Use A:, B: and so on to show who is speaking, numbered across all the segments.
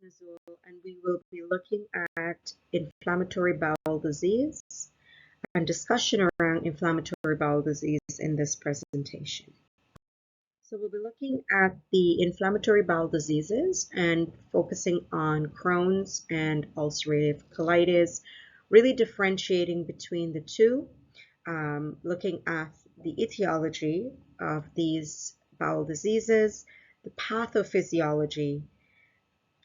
A: Nazul, and we will be looking at inflammatory bowel disease and discussion around inflammatory bowel disease in this presentation. So we'll be looking at the inflammatory bowel diseases and focusing on Crohn's and ulcerative colitis, really differentiating between the two, looking at the etiology of these bowel diseases, the pathophysiology,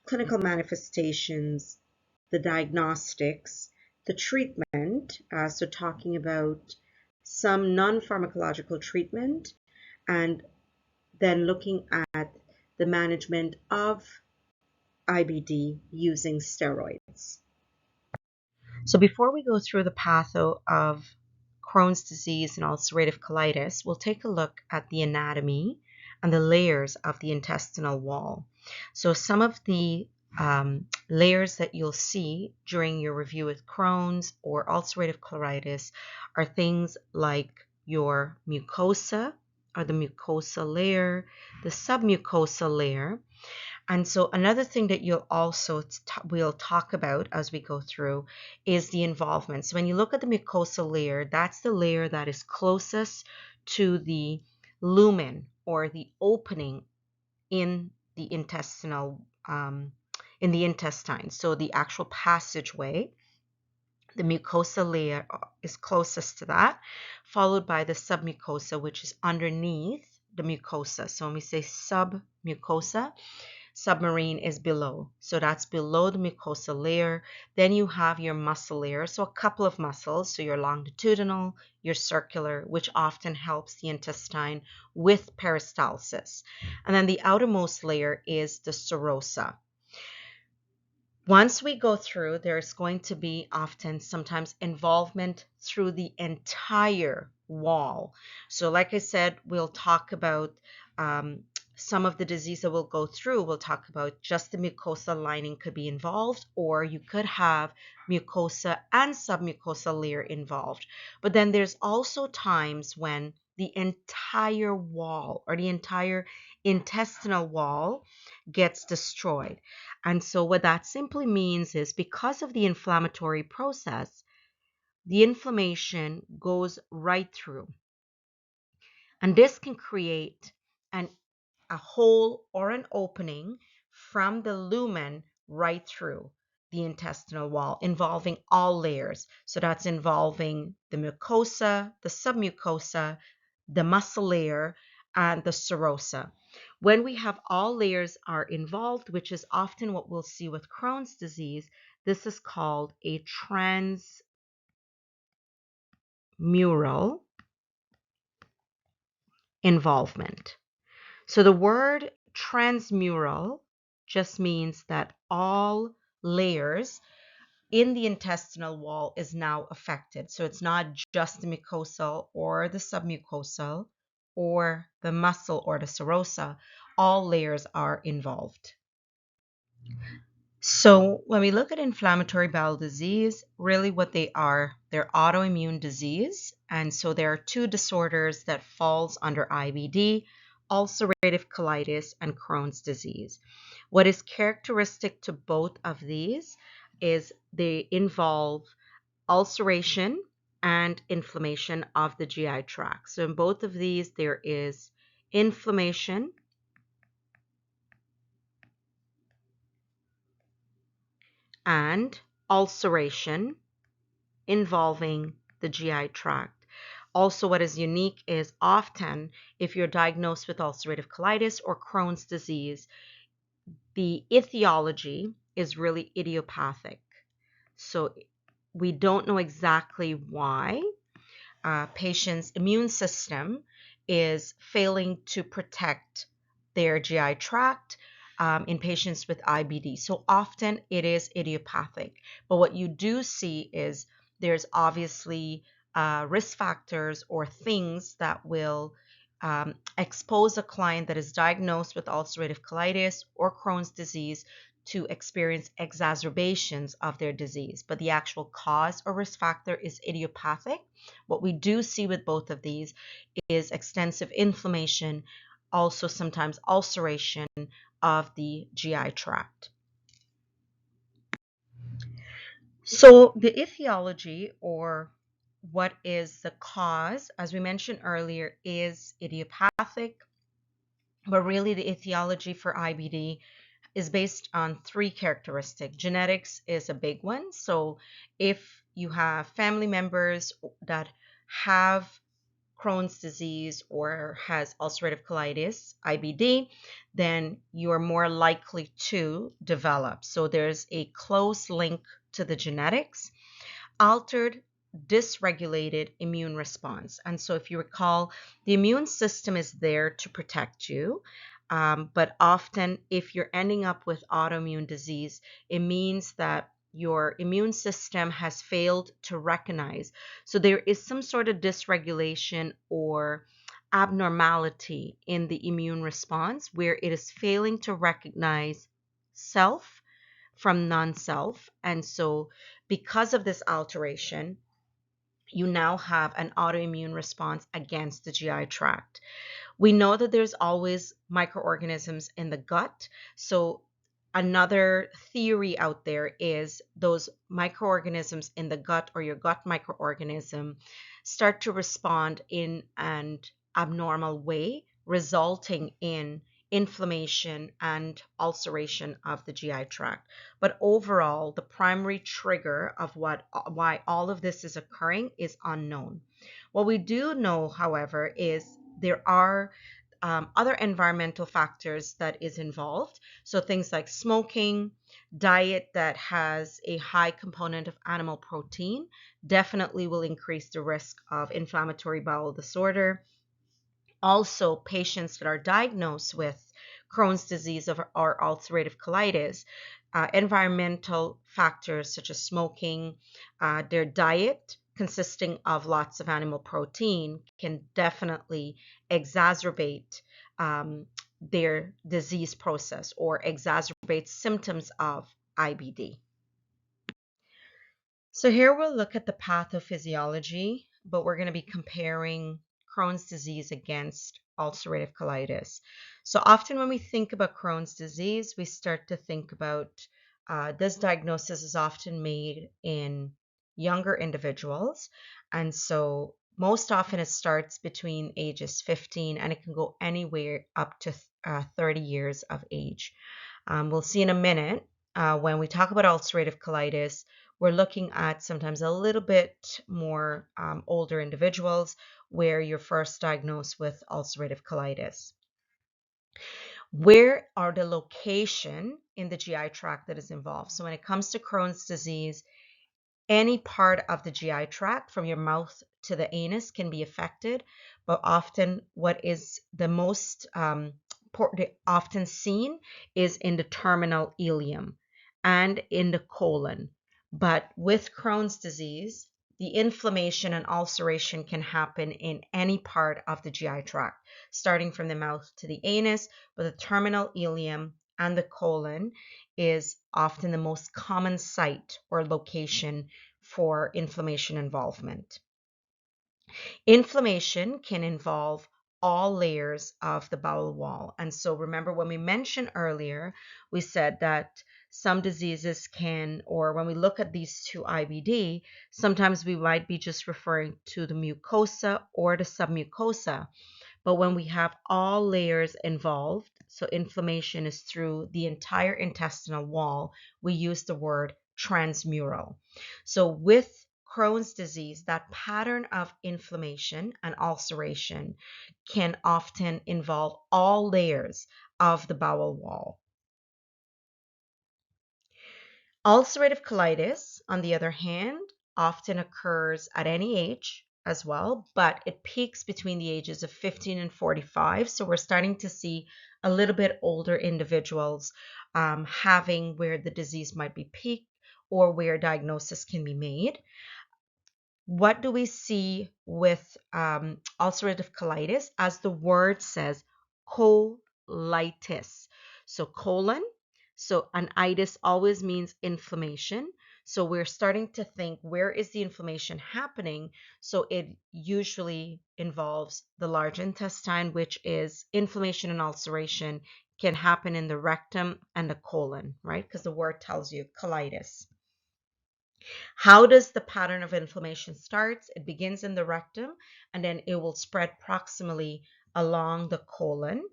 A: clinical manifestations, the diagnostics, the treatment, so talking about some non-pharmacological treatment, and then looking at the management of IBD using steroids. So before we go through the patho of Crohn's disease and ulcerative colitis, we'll take a look at the anatomy and the layers of the intestinal wall. So some of the layers that you'll see during your review with Crohn's or ulcerative colitis are things like your mucosa or the mucosa layer, the submucosa layer. And so another thing that we'll talk about as we go through is the involvement. So when you look at the mucosa layer, that's the layer that is closest to the lumen or the opening in the intestinal in the intestine. So the actual passageway, the mucosa layer is closest to that, followed by the submucosa, which is underneath the mucosa. So when we say submucosa, submarine is below. So that's below the mucosa layer. Then you have your muscle layer. So a couple of muscles. So your longitudinal, your circular, which often helps the intestine with peristalsis. And then the outermost layer is the serosa. Once we go through, there's going to be sometimes involvement through the entire wall. So like I said, we'll talk about some of the disease that we'll go through. We'll talk about just the mucosa lining could be involved, or you could have mucosa and submucosa layer involved. But then there's also times when the entire wall or the entire intestinal wall gets destroyed. And so what that simply means is because of the inflammatory process, the inflammation goes right through. And this can create a hole or an opening from the lumen right through the intestinal wall, involving all layers. So that's involving the mucosa, the submucosa, the muscle layer, and the serosa. When we have all layers are involved, which is often what we'll see with Crohn's disease, this is called a transmural involvement. So the word transmural just means that all layers in the intestinal wall is now affected. So it's not just the mucosal or the submucosal or the muscle or the serosa. All layers are involved. So when we look at inflammatory bowel disease, really what they are, they're autoimmune disease. And so there are two disorders that falls under IBD, ulcerative colitis and Crohn's disease. What is characteristic to both of these is they involve ulceration and inflammation of the GI tract. So in both of these, there is inflammation and ulceration involving the GI tract. Also, what is unique is often if you're diagnosed with ulcerative colitis or Crohn's disease, the etiology is really idiopathic. So we don't know exactly why patient's immune system is failing to protect their GI tract in patients with IBD. So often it is idiopathic. But what you do see is there's obviously risk factors or things that will expose a client that is diagnosed with ulcerative colitis or Crohn's disease to experience exacerbations of their disease. But the actual cause or risk factor is idiopathic. What we do see with both of these is extensive inflammation, also sometimes ulceration of the GI tract. So the etiology, or what is the cause, as we mentioned earlier, is idiopathic, but really the etiology for IBD is based on three characteristics. Genetics is a big one. So if you have family members that have Crohn's disease or has ulcerative colitis, IBD, then you are more likely to develop. So there's a close link to the genetics. Altered, dysregulated immune response. And so, if you recall, the immune system is there to protect you. But often, if you're ending up with autoimmune disease, it means that your immune system has failed to recognize. So, there is some sort of dysregulation or abnormality in the immune response where it is failing to recognize self from non-self. And so because of this alteration, you now have an autoimmune response against the GI tract. We know that there's always microorganisms in the gut. So another theory out there is those microorganisms in the gut, or your gut microorganism, start to respond in an abnormal way, resulting in inflammation and ulceration of the GI tract. But overall, the primary trigger of why all of this is occurring is unknown. What we do know, however, is there are other environmental factors that is involved. So things like smoking, diet that has a high component of animal protein definitely will increase the risk of inflammatory bowel disorder. Also, patients that are diagnosed with Crohn's disease or ulcerative colitis, environmental factors such as smoking, their diet consisting of lots of animal protein can definitely exacerbate their disease process or exacerbate symptoms of IBD. So here we'll look at the pathophysiology, but we're going to be comparing Crohn's disease against ulcerative colitis. So often when we think about Crohn's disease, we start to think about this diagnosis is often made in younger individuals. And so most often it starts between ages 15 and it can go anywhere up to 30 years of age. We'll see in a minute when we talk about ulcerative colitis, we're looking at sometimes a little bit more older individuals where you're first diagnosed with ulcerative colitis. Where are the location in the GI tract that is involved? So when it comes to Crohn's disease, any part of the GI tract from your mouth to the anus can be affected, but often what is the most often seen is in the terminal ileum and in the colon. But with Crohn's disease, the inflammation and ulceration can happen in any part of the GI tract, starting from the mouth to the anus, but the terminal ileum and the colon is often the most common site or location for inflammation involvement. Inflammation can involve all layers of the bowel wall. And so remember when we mentioned earlier, we said that some diseases can, or when we look at these two IBD, sometimes we might be just referring to the mucosa or the submucosa. But when we have all layers involved, so inflammation is through the entire intestinal wall, we use the word transmural. So with Crohn's disease, that pattern of inflammation and ulceration can often involve all layers of the bowel wall. Ulcerative colitis, on the other hand, often occurs at any age as well, but it peaks between the ages of 15 and 45. So we're starting to see a little bit older individuals having where the disease might be peaked or where diagnosis can be made. What do we see with ulcerative colitis? As the word says, colitis. So colon, so an itis always means inflammation. So we're starting to think, where is the inflammation happening? So it usually involves the large intestine, which is inflammation and ulceration can happen in the rectum and the colon, right? Because the word tells you colitis. How does the pattern of inflammation start? It begins in the rectum and then it will spread proximally along the colon.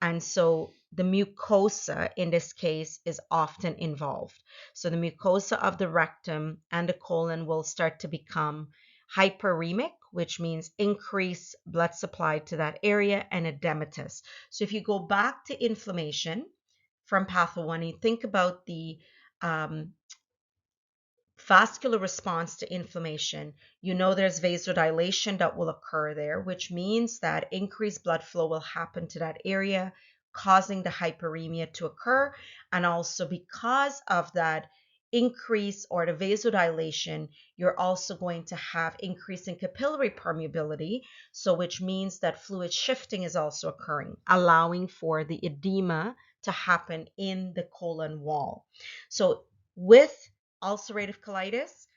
A: And so the mucosa in this case is often involved. So the mucosa of the rectum and the colon will start to become hyperemic, which means increased blood supply to that area, and edematous. So if you go back to inflammation from patho 1, you think about the um, vascular response to inflammation, you know there's vasodilation that will occur there, which means that increased blood flow will happen to that area, causing the hyperemia to occur. And also because of that increase or the vasodilation, you're also going to have increase in capillary permeability, so which means that fluid shifting is also occurring, allowing for the edema to happen in the colon wall. So with ulcerative colitis,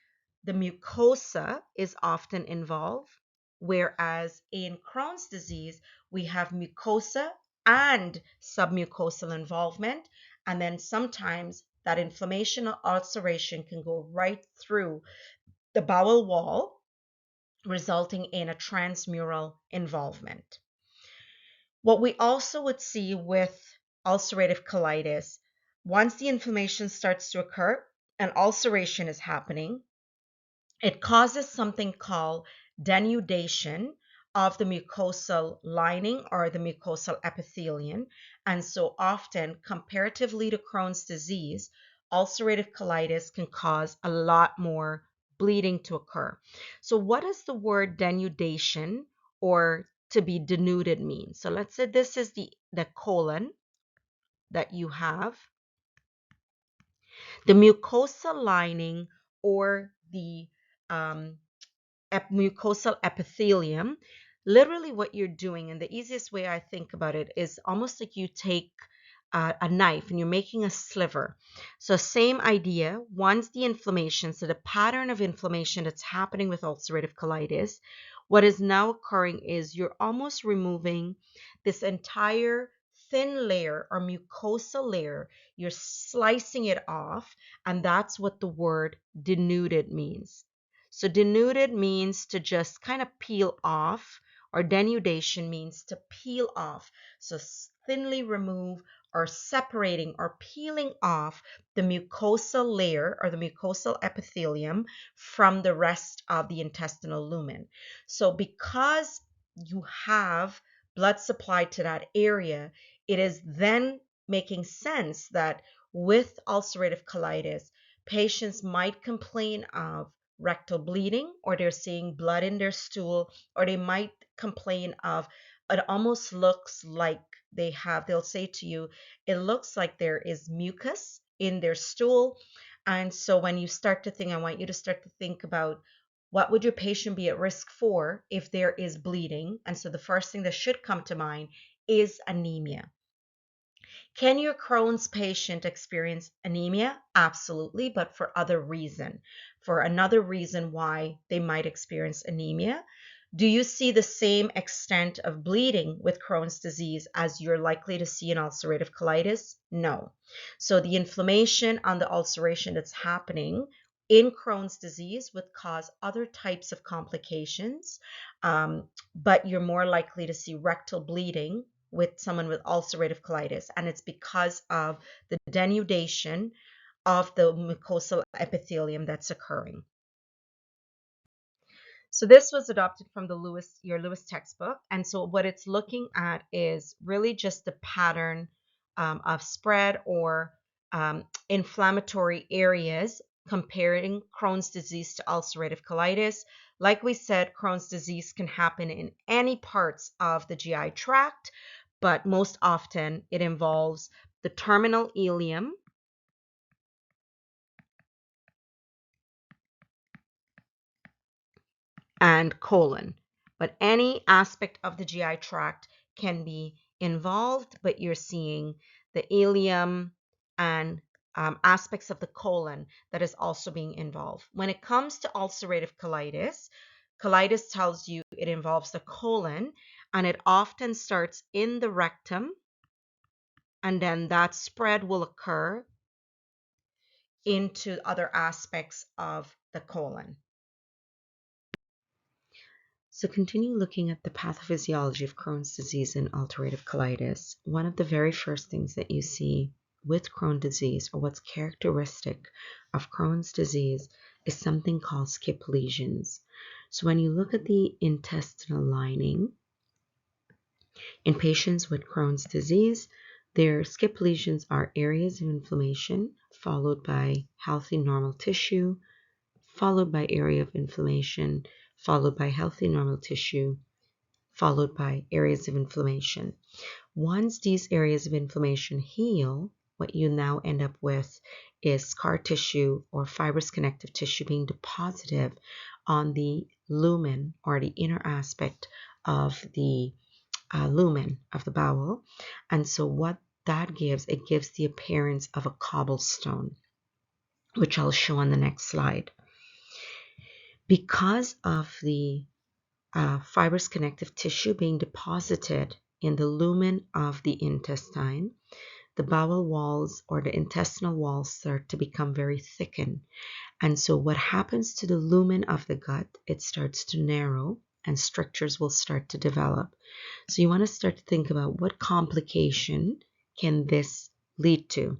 A: the mucosa is often involved, whereas in Crohn's disease, we have mucosa and submucosal involvement. And then sometimes that inflammation or ulceration can go right through the bowel wall, resulting in a transmural involvement. What we also would see with ulcerative colitis, once the inflammation starts to occur, and ulceration is happening, it causes something called denudation of the mucosal lining or the mucosal epithelium. And so often, comparatively to Crohn's disease, ulcerative colitis can cause a lot more bleeding to occur. So what does the word denudation or to be denuded mean? So let's say this is the colon that you have. The mucosal lining or the um, mucosal epithelium, literally what you're doing, and the easiest way I think about it is almost like you take a knife and you're making a sliver. So same idea, once the inflammation, so the pattern of inflammation that's happening with ulcerative colitis, what is now occurring is you're almost removing this entire thin layer or mucosal layer, you're slicing it off, and that's what the word denuded means. So denuded means to just kind of peel off, or denudation means to peel off. So thinly remove or separating or peeling off the mucosal layer or the mucosal epithelium from the rest of the intestinal lumen. So because you have blood supply to that area, it is then making sense that with ulcerative colitis, patients might complain of rectal bleeding, or they're seeing blood in their stool, or they might complain of it almost looks like they'll say to you, it looks like there is mucus in their stool. And so when you start to think, I want you to start to think about what would your patient be at risk for if there is bleeding. And so the first thing that should come to mind is anemia. Can your Crohn's patient experience anemia? Absolutely, but for other reason. For another reason why they might experience anemia. Do you see the same extent of bleeding with Crohn's disease as you're likely to see in ulcerative colitis? No. So the inflammation on the ulceration that's happening in Crohn's disease would cause other types of complications, but you're more likely to see rectal bleeding with someone with ulcerative colitis, and it's because of the denudation of the mucosal epithelium that's occurring. So this was adopted from the your Lewis textbook, and so what it's looking at is really just the pattern of spread or inflammatory areas comparing Crohn's disease to ulcerative colitis. Like we said, Crohn's disease can happen in any parts of the GI tract, but most often it involves the terminal ileum and colon. But any aspect of the GI tract can be involved, but you're seeing the ileum and aspects of the colon that is also being involved. When it comes to ulcerative colitis, colitis tells you it involves the colon, and it often starts in the rectum, and then that spread will occur into other aspects of the colon. So continue looking at the pathophysiology of Crohn's disease and ulcerative colitis. One of the very first things that you see with Crohn's disease, or what's characteristic of Crohn's disease, is something called skip lesions. So when you look at the intestinal lining in patients with Crohn's disease, their skip lesions are areas of inflammation followed by healthy normal tissue, followed by area of inflammation, followed by healthy normal tissue, followed by areas of inflammation. Once these areas of inflammation heal, what you now end up with is scar tissue or fibrous connective tissue being deposited on the lumen, or the inner aspect of the lumen of the bowel. And so what that gives, it gives the appearance of a cobblestone, which I'll show on the next slide. Because of the fibrous connective tissue being deposited in the lumen of the intestine, the bowel walls or the intestinal walls start to become very thickened. And so what happens to the lumen of the gut, it starts to narrow and strictures will start to develop. So you want to start to think about what complication can this lead to.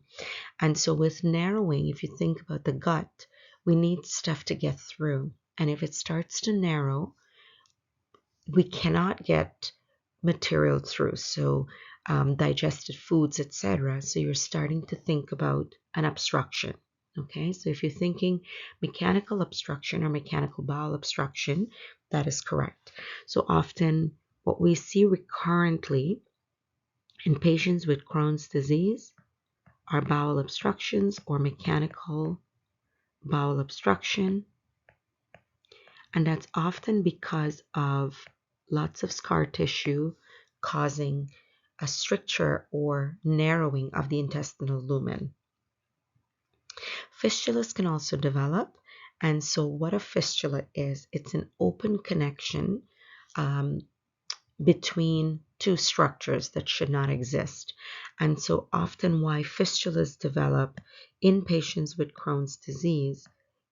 A: And so with narrowing, if you think about the gut, we need stuff to get through. And if it starts to narrow, we cannot get material through, so digested foods, etc. So you're starting to think about an obstruction. Okay, so if you're thinking mechanical obstruction or mechanical bowel obstruction, that is correct. So often what we see recurrently in patients with Crohn's disease are bowel obstructions or mechanical bowel obstruction, and that's often because of lots of scar tissue causing a stricture or narrowing of the intestinal lumen. Fistulas can also develop, and so what a fistula is, it's an open connection between two structures that should not exist. And so often why fistulas develop in patients with Crohn's disease,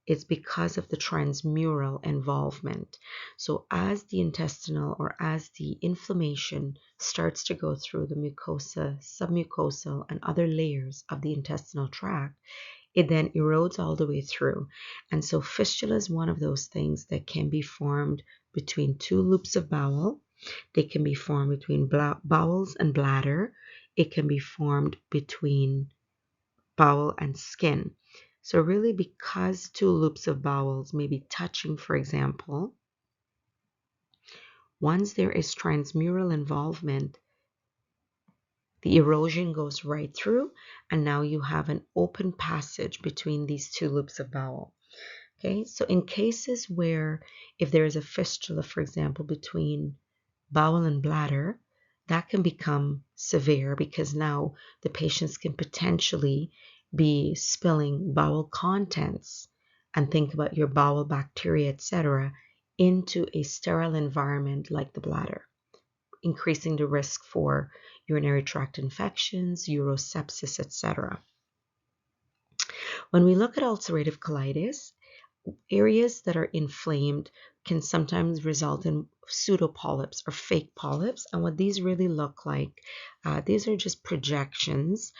A: it's because of the transmural involvement. So as the intestinal or as the inflammation starts to go through the mucosa, submucosal, and other layers of the intestinal tract, it then erodes all the way through. And so fistula is one of those things that can be formed between two loops of bowel. They can be formed between bowels and bladder. It can be formed between bowel and skin. So really, because two loops of bowels may be touching, for example, once there is transmural involvement, the erosion goes right through, and now you have an open passage between these two loops of bowel. Okay, so in cases where if there is a fistula, for example, between bowel and bladder, that can become severe because now the patients can potentially be spilling bowel contents, and think about your bowel bacteria, etc., into a sterile environment like the bladder, increasing the risk for urinary tract infections, urosepsis, etc. When we look at ulcerative colitis, areas that are inflamed can sometimes result in pseudopolyps or fake polyps. And what these really look like, these are just projections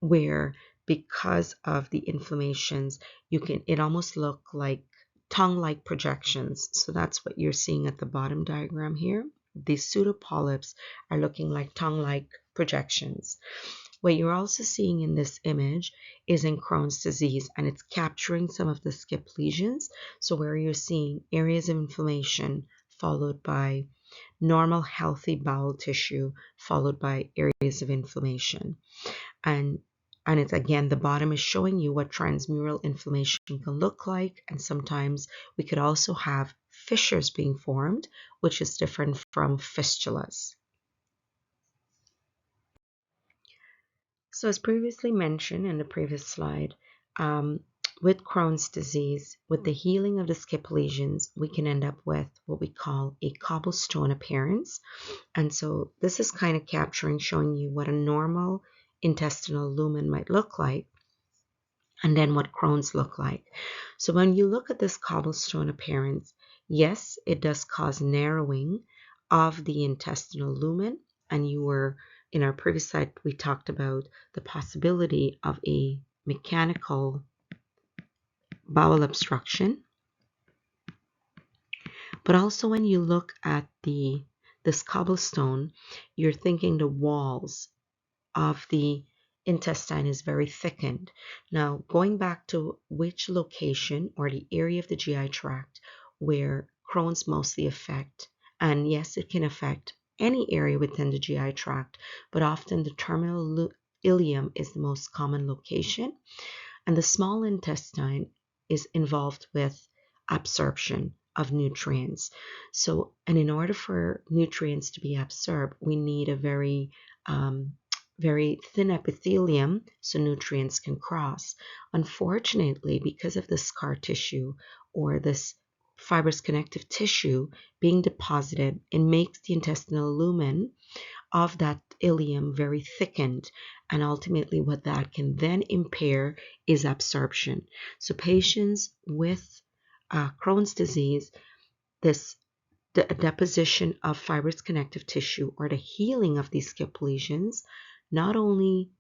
A: where because of the inflammations, it almost look like tongue-like projections. So that's what you're seeing at the bottom diagram here. These pseudopolyps are looking like tongue-like projections. What you're also seeing in this image is in Crohn's disease, and it's capturing some of the skip lesions. So where you're seeing areas of inflammation followed by normal healthy bowel tissue followed by areas of inflammation. And it's again, the bottom is showing you what transmural inflammation can look like. And sometimes we could also have fissures being formed, which is different from fistulas. So as previously mentioned in the previous slide, with Crohn's disease, with the healing of the skip lesions, we can end up with what we call a cobblestone appearance. And so this is kind of capturing, showing you what a normal intestinal lumen might look like. and then what Crohn's look like. So when you look at this cobblestone appearance, yes, it does cause narrowing of the intestinal lumen. And in our previous slide, we talked about the possibility of a mechanical bowel obstruction. But also when you look at this cobblestone, you're thinking the walls of the intestine is very thickened. Now, going back to which location or the area of the GI tract where Crohn's mostly affect, and yes, it can affect any area within the GI tract, but often the terminal ileum is the most common location. And the small intestine is involved with absorption of nutrients. So, and in order for nutrients to be absorbed, we need a very thin epithelium so nutrients can cross. Unfortunately, because of the scar tissue or this fibrous connective tissue being deposited, it makes the intestinal lumen of that ileum very thickened, and ultimately what that can then impair is absorption. So patients with Crohn's disease, this deposition of fibrous connective tissue or the healing of these skip lesions not only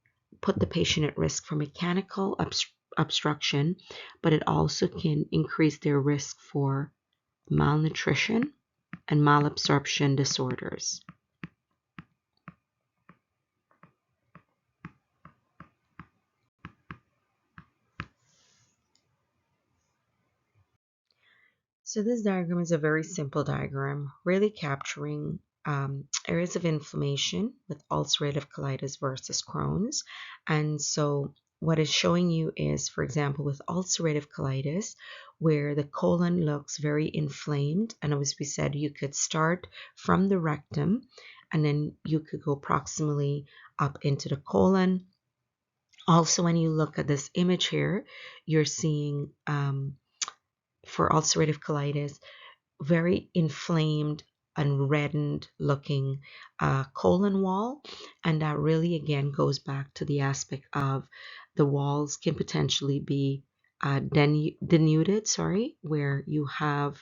A: put the patient at risk for mechanical obstruction, but it also can increase their risk for malnutrition and malabsorption disorders. So this diagram is a very simple diagram, really capturing areas of inflammation with ulcerative colitis versus Crohn's. And so what it's showing you is, for example, with ulcerative colitis, where the colon looks very inflamed, and as we said, you could start from the rectum, and then you could go proximally up into the colon. Also, when you look at this image here, you're seeing for ulcerative colitis, very inflamed and reddened looking colon wall. And that really, again, goes back to the aspect of the walls can potentially be denuded, where you have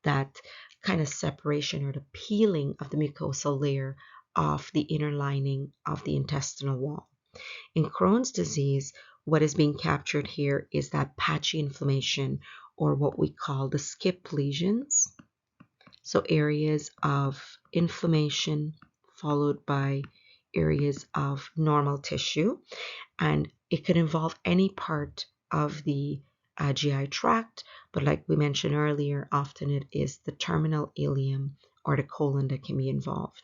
A: that kind of separation or the peeling of the mucosal layer off the inner lining of the intestinal wall. In Crohn's disease, what is being captured here is that patchy inflammation, or what we call the skip lesions. So areas of inflammation followed by areas of normal tissue. And it could involve any part of the GI tract, but like we mentioned earlier, often it is the terminal ileum or the colon that can be involved.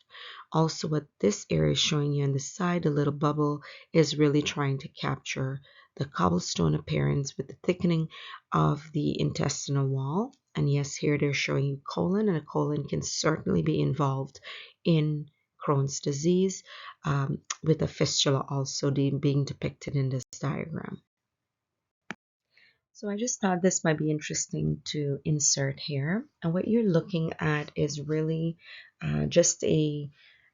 A: Also, what this area is showing you on the side, the little bubble, is really trying to capture the cobblestone appearance with the thickening of the intestinal wall. And yes, here they're showing you colon, and a colon can certainly be involved in Crohn's disease, with a fistula also being depicted in this diagram. So I just thought this might be interesting to insert here. And what you're looking at is really just a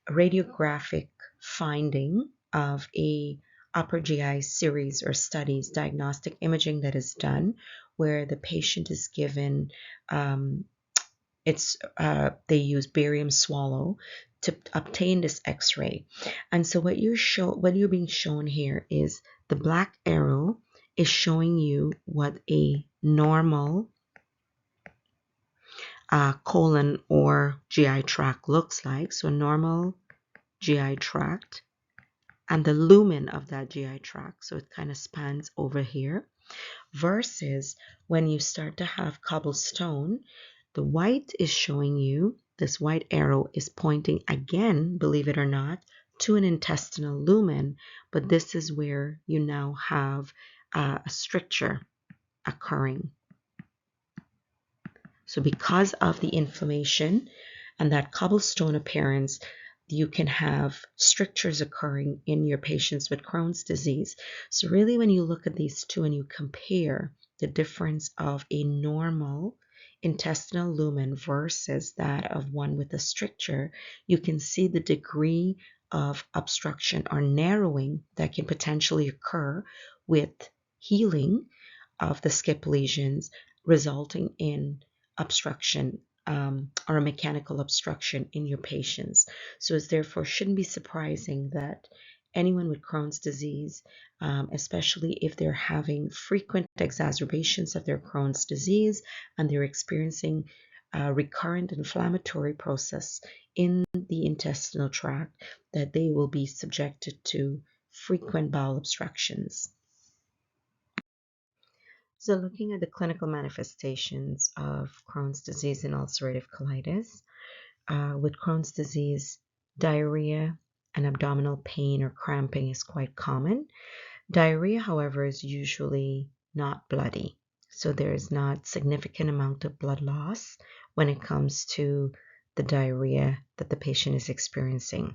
A: radiographic finding of a upper GI series or studies, diagnostic imaging that is done, where the patient is given they use barium swallow to obtain this X-ray. And so what you're being shown here is the black arrow is showing you what a normal colon or GI tract looks like. So a normal GI tract and the lumen of that GI tract. So it kind of spans over here. Versus when you start to have cobblestone, the white is showing you, this white arrow is pointing again, believe it or not, to an intestinal lumen, but this is where you now have a stricture occurring. So because of the inflammation and that cobblestone appearance, you can have strictures occurring in your patients with Crohn's disease. So really when you look at these two and you compare the difference of a normal intestinal lumen versus that of one with a stricture, you can see the degree of obstruction or narrowing that can potentially occur with healing of the skip lesions, resulting in obstruction or a mechanical obstruction in your patients. So it therefore shouldn't be surprising that anyone with Crohn's disease, especially if they're having frequent exacerbations of their Crohn's disease and they're experiencing a recurrent inflammatory process in the intestinal tract, that they will be subjected to frequent bowel obstructions. So looking at the clinical manifestations of Crohn's disease and ulcerative colitis, with Crohn's disease, diarrhea and abdominal pain or cramping is quite common. Diarrhea, however, is usually not bloody. So there is not significant amount of blood loss when it comes to the diarrhea that the patient is experiencing.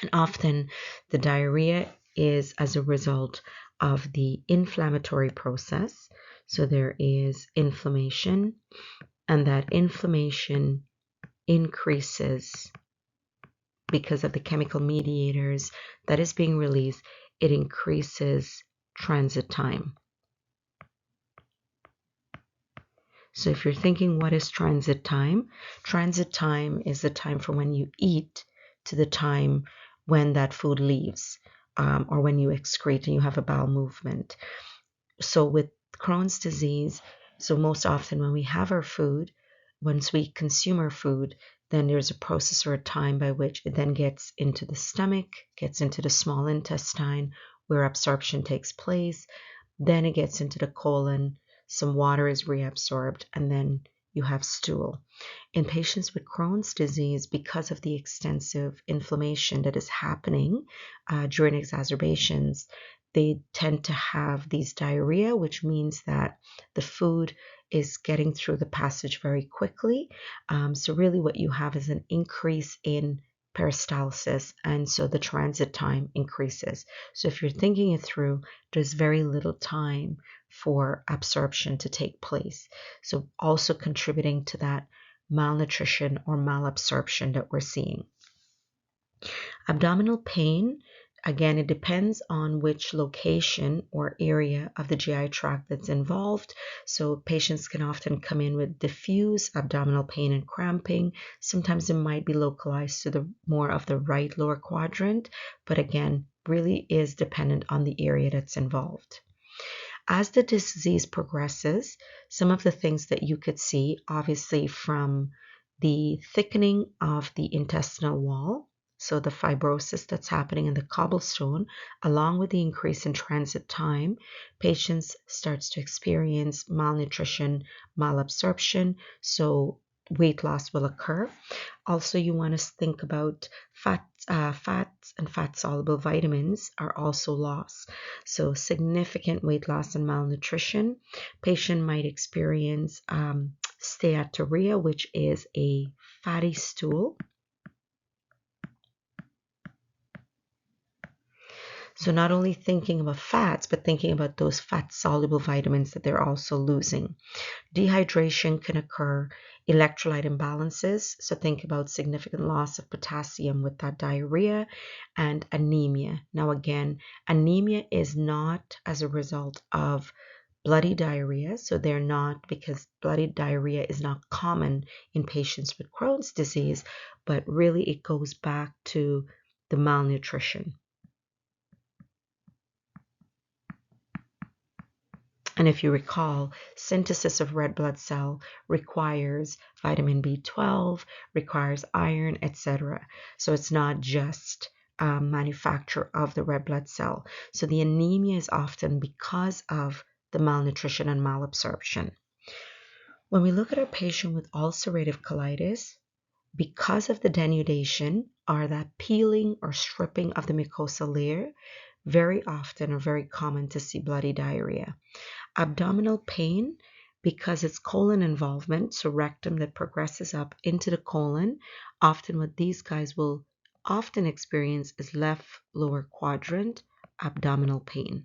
A: And often the diarrhea is as a result of the inflammatory process. So there is inflammation, and that inflammation increases because of the chemical mediators that is being released. It increases transit time. So if you're thinking, what is transit time? Transit time is the time from when you eat to the time when that food leaves, or when you excrete and you have a bowel movement. So with Crohn's disease, so most often when we have our food, once we consume our food, then there's a process or a time by which it then gets into the stomach, gets into the small intestine where absorption takes place. Then it gets into the colon, some water is reabsorbed, and then you have stool. In patients with Crohn's disease, because of the extensive inflammation that is happening during exacerbations, they tend to have these diarrhea, which means that the food is getting through the passage very quickly. So really what you have is an increase in peristalsis, and so the transit time increases. So if you're thinking it through, there's very little time for absorption to take place. So also contributing to that malnutrition or malabsorption that we're seeing. Abdominal pain, again, it depends on which location or area of the GI tract that's involved. So patients can often come in with diffuse abdominal pain and cramping. Sometimes it might be localized to the more of the right lower quadrant, but again, really is dependent on the area that's involved. As the disease progresses, some of the things that you could see, obviously from the thickening of the intestinal wall, so the fibrosis that's happening in the cobblestone, along with the increase in transit time, patients starts to experience malnutrition, malabsorption, so weight loss will occur. Also, you want to think about fats and fat-soluble vitamins are also lost. So significant weight loss and malnutrition. Patient might experience steatorrhea, which is a fatty stool. So not only thinking about fats, but thinking about those fat-soluble vitamins that they're also losing. Dehydration can occur, electrolyte imbalances. So think about significant loss of potassium with that diarrhea, and anemia. Now again, anemia is not as a result of bloody diarrhea. So they're not, because bloody diarrhea is not common in patients with Crohn's disease, but really it goes back to the malnutrition. And if you recall, synthesis of red blood cell requires vitamin B12, requires iron, etc. So it's not just manufacture of the red blood cell. So the anemia is often because of the malnutrition and malabsorption. When we look at a patient with ulcerative colitis, because of the denudation or that peeling or stripping of the mucosal layer, very often or very common to see bloody diarrhea. Abdominal pain, because it's colon involvement, so rectum that progresses up into the colon, often what these guys will often experience is left lower quadrant abdominal pain.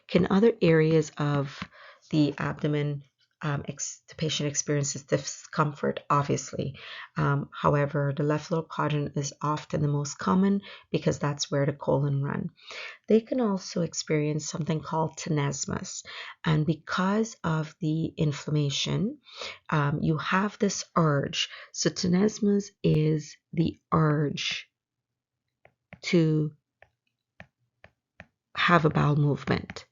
A: Can other areas of the abdomen the patient experiences discomfort, obviously. However, the left lower quadrant is often the most common because that's where the colon runs. They can also experience something called tenesmus. And because of the inflammation, you have this urge. So tenesmus is the urge to have a bowel movement.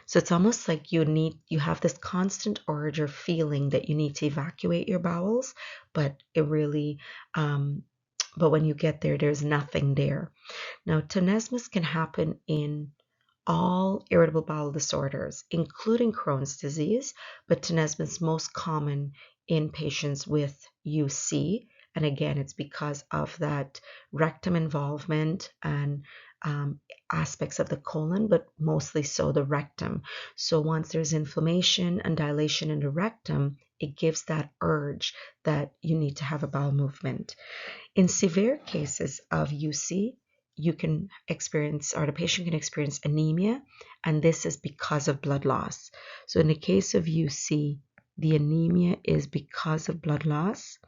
A: So it's almost like you have this constant urge or feeling that you need to evacuate your bowels, but but when you get there, there's nothing there. Now, tenesmus can happen in all irritable bowel disorders, including Crohn's disease, but tenesmus is most common in patients with UC. And again, it's because of that rectum involvement and aspects of the colon, but mostly so the rectum. So once there's inflammation and dilation in the rectum, it gives that urge that you need to have a bowel movement. In severe cases of UC, you can experience, or the patient can experience anemia, and this is because of blood loss. So in the case of UC, the anemia is because of blood loss.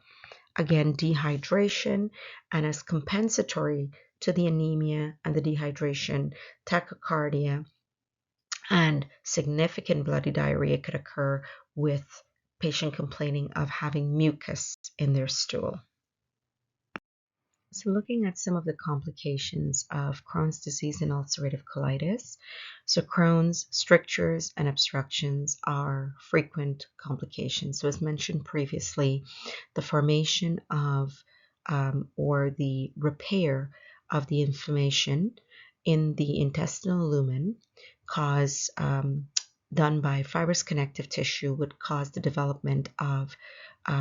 A: Again, dehydration, and as compensatory to the anemia and the dehydration, tachycardia and significant bloody diarrhea could occur with patient complaining of having mucus in their stool. So looking at some of the complications of Crohn's disease and ulcerative colitis. So Crohn's, strictures, and obstructions are frequent complications. So as mentioned previously, the formation of or the repair of the inflammation in the intestinal lumen done by fibrous connective tissue would cause the development of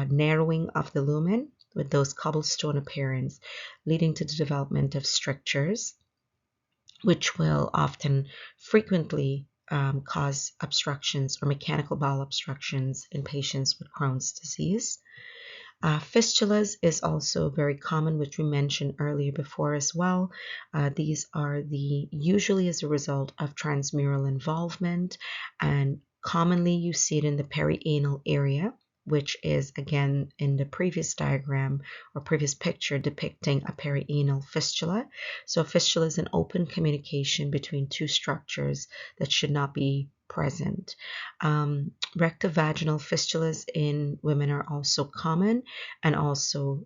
A: narrowing of the lumen with those cobblestone appearance, leading to the development of strictures, which will often frequently cause obstructions or mechanical bowel obstructions in patients with Crohn's disease. Fistulas is also very common, which we mentioned earlier before as well. These are usually as a result of transmural involvement, and commonly you see it in the perianal area, which is again in the previous diagram or previous picture depicting a perianal fistula. So a fistula is an open communication between two structures that should not be present. Rectovaginal fistulas in women are also common, and also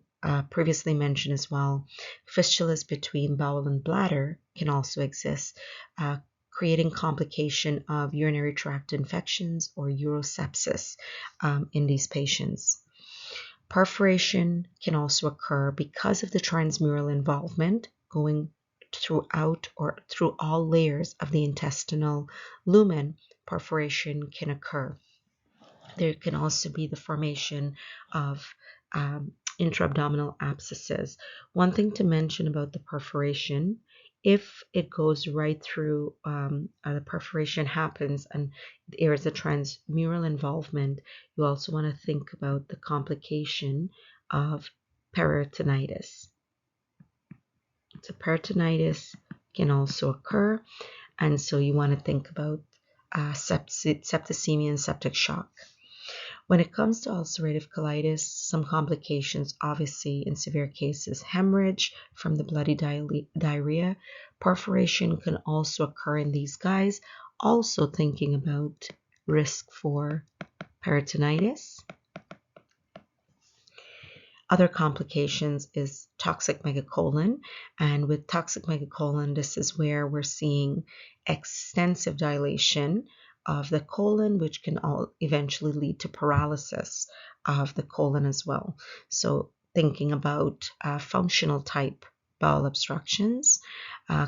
A: previously mentioned as well, fistulas between bowel and bladder can also exist, creating complication of urinary tract infections or urosepsis in these patients. Perforation can also occur because of the transmural involvement going throughout or through all layers of the intestinal lumen. Perforation can occur. There can also be the formation of intra-abdominal abscesses. One thing to mention about the perforation, if it goes right through, the perforation happens and there is a transmural involvement, you also want to think about the complication of peritonitis. So peritonitis can also occur, and so you want to think about septicemia and septic shock. When it comes to ulcerative colitis, some complications, obviously in severe cases, hemorrhage from the bloody diarrhea. Perforation can also occur in these guys. Also thinking about risk for peritonitis. Other complications is toxic megacolon, and with toxic megacolon, this is where we're seeing extensive dilation of the colon, which can eventually lead to paralysis of the colon as well. So thinking about functional type bowel obstructions,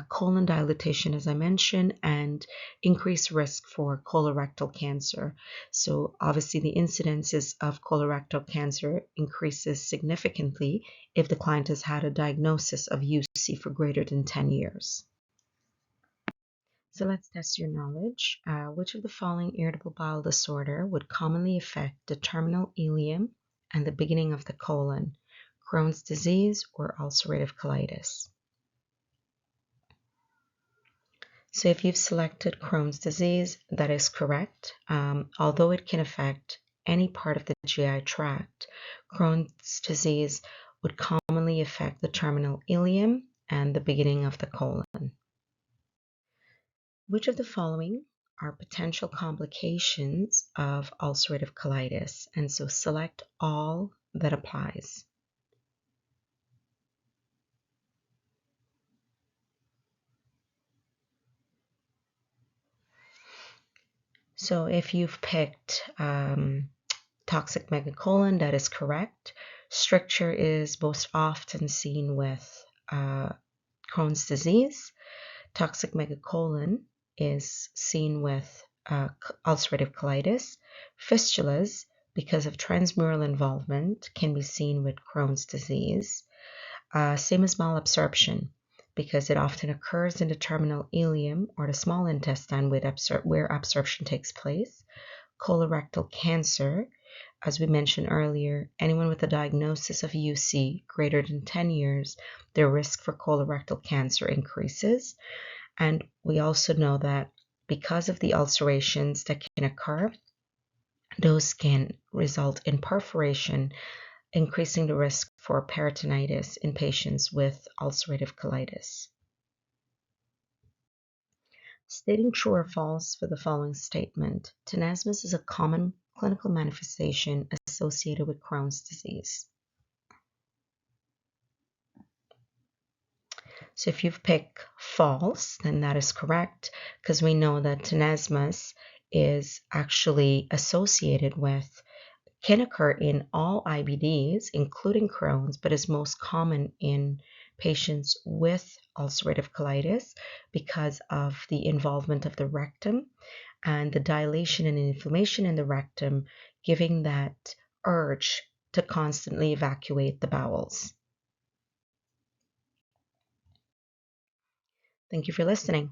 A: colon dilatation, as I mentioned, and increased risk for colorectal cancer. So obviously the incidences of colorectal cancer increases significantly if the client has had a diagnosis of UC for greater than 10 years. So let's test your knowledge. Which of the following irritable bowel disorder would commonly affect the terminal ileum and the beginning of the colon? Crohn's disease or ulcerative colitis? So if you've selected Crohn's disease, that is correct. Although it can affect any part of the GI tract, Crohn's disease would commonly affect the terminal ileum and the beginning of the colon. Which of the following are potential complications of ulcerative colitis? And so select all that applies. So if you've picked toxic megacolon, that is correct. Stricture is most often seen with Crohn's disease. Toxic megacolon is seen with ulcerative colitis. Fistulas, because of transmural involvement, can be seen with Crohn's disease. Same as malabsorption, because it often occurs in the terminal ileum or the small intestine where absorption takes place. Colorectal cancer, as we mentioned earlier, anyone with a diagnosis of UC greater than 10 years, their risk for colorectal cancer increases. And we also know that because of the ulcerations that can occur, those can result in perforation, increasing the risk for peritonitis in patients with ulcerative colitis. Stating true or false for the following statement: tenesmus is a common clinical manifestation associated with Crohn's disease. So if you've picked false, then that is correct, because we know that tenesmus is actually associated with, can occur in all IBDs, including Crohn's, but is most common in patients with ulcerative colitis because of the involvement of the rectum and the dilation and inflammation in the rectum, giving that urge to constantly evacuate the bowels. Thank you for listening.